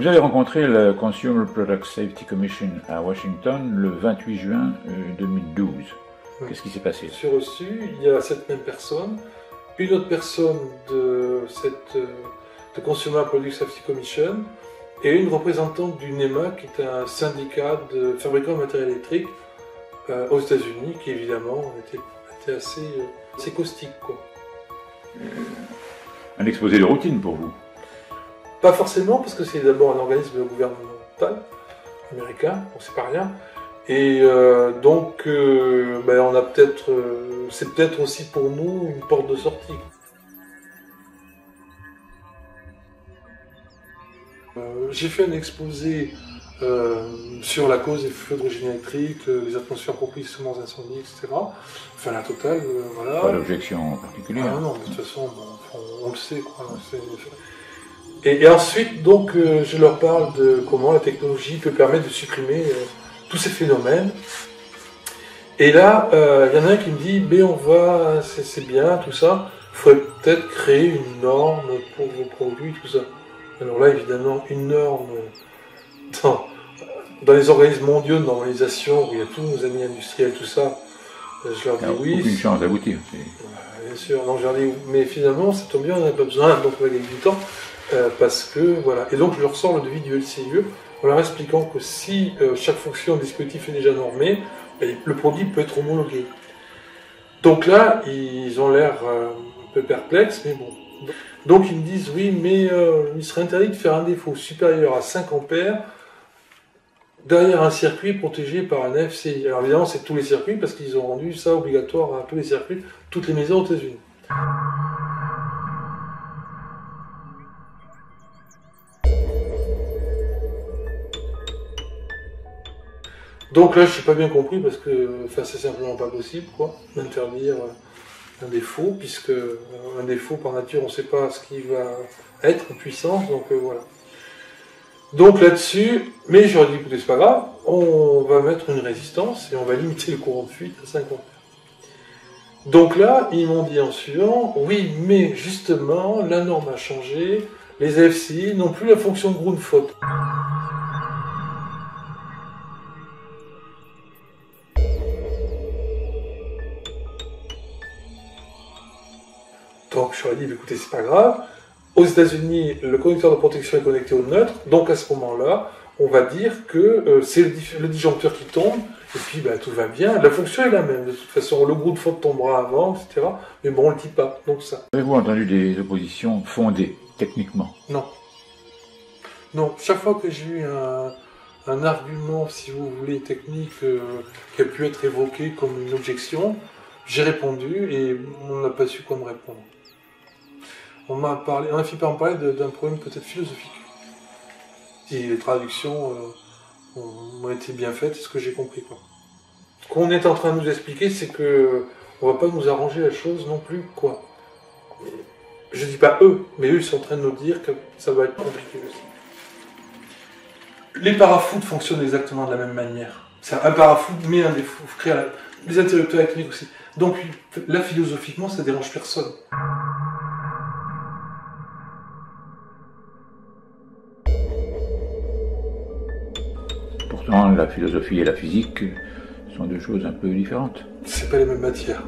Vous avez rencontré la Consumer Product Safety Commission à Washington le 28 juin 2012. Qu'est-ce qui s'est passé? Je suis reçu, il y a cette même personne, une autre personne de Consumer Product Safety Commission et une représentante du NEMA, qui est un syndicat de fabricants de matériel électrique aux États-Unis, qui évidemment était assez caustique, quoi. Un exposé de routine pour vous? Pas forcément, parce que c'est d'abord un organisme gouvernemental américain, bon, c'est pas rien. Et donc, on a c'est peut-être aussi pour nous une porte de sortie. J'ai fait un exposé sur la cause des feux d'origine électrique, les atmosphères propices aux semences d'incendie, etc. Enfin, la totale, voilà. Pas d'objection particulière. Ah non, mais de toute façon, on le sait, quoi. Et ensuite, donc, je leur parle de comment la technologie peut permettre de supprimer tous ces phénomènes. Et là, il y en a un qui me dit, c'est bien, tout ça, il faudrait peut-être créer une norme pour vos produits, tout ça. Alors là, évidemment, une norme dans les organismes mondiaux de normalisation, où il y a tous nos amis industriels, tout ça, je leur dis oui. Aucune chance d'aboutir. Bien sûr, donc je leur dis, mais finalement, ça tombe bien, on n'a pas besoin, donc on va gagner du temps, parce que, voilà. Et donc, je leur sors le devis du LCIE, en leur expliquant que si chaque fonction du dispositif est déjà normée, le produit peut être homologué. Donc là, ils ont l'air un peu perplexes, mais bon. Donc ils me disent, oui, mais il serait interdit de faire un défaut supérieur à 5 ampères derrière un circuit protégé par un FCI. Alors évidemment, c'est tous les circuits, parce qu'ils ont rendu ça obligatoire à tous les circuits, toutes les maisons aux États-Unis. Donc là, je n'ai pas bien compris, parce que c'est simplement pas possible, quoi, d'interdire un défaut, puisque un défaut par nature, on ne sait pas ce qui va être en puissance, donc voilà. Donc là-dessus, mais j'aurais dit, écoutez, c'est pas grave, on va mettre une résistance et on va limiter le courant de fuite à 50 ampères. Donc là, ils m'ont dit en suivant, oui, mais justement, la norme a changé, les AFCI n'ont plus la fonction de Grunfeld. Donc je leur ai dit, écoutez, c'est pas grave. Aux États-Unis, le conducteur de protection est connecté au neutre, donc à ce moment-là, on va dire que c'est le disjoncteur qui tombe, et puis tout va bien. La fonction est la même, de toute façon, le groupe de faute tombera avant, etc. Mais bon, on ne le dit pas, donc ça. Avez-vous entendu des oppositions fondées, techniquement? Non. Non, chaque fois que j'ai eu un argument, si vous voulez, technique, qui a pu être évoqué comme une objection, j'ai répondu et on n'a pas su quoi me répondre. On a fini par me parler d'un problème peut-être philosophique. Si les traductions ont été bien faites, c'est ce que j'ai compris, quoi. Ce qu'on est en train de nous expliquer, c'est que on va pas nous arranger la chose non plus, quoi. Je dis pas eux, mais eux ils sont en train de nous dire que ça va être compliqué aussi. Les parafoudres fonctionnent exactement de la même manière. C'est un parafoudre, mais un défaut. Les interrupteurs électriques aussi. Donc là, philosophiquement, ça dérange personne. Pourtant, la philosophie et la physique sont deux choses un peu différentes. C'est pas les mêmes matières.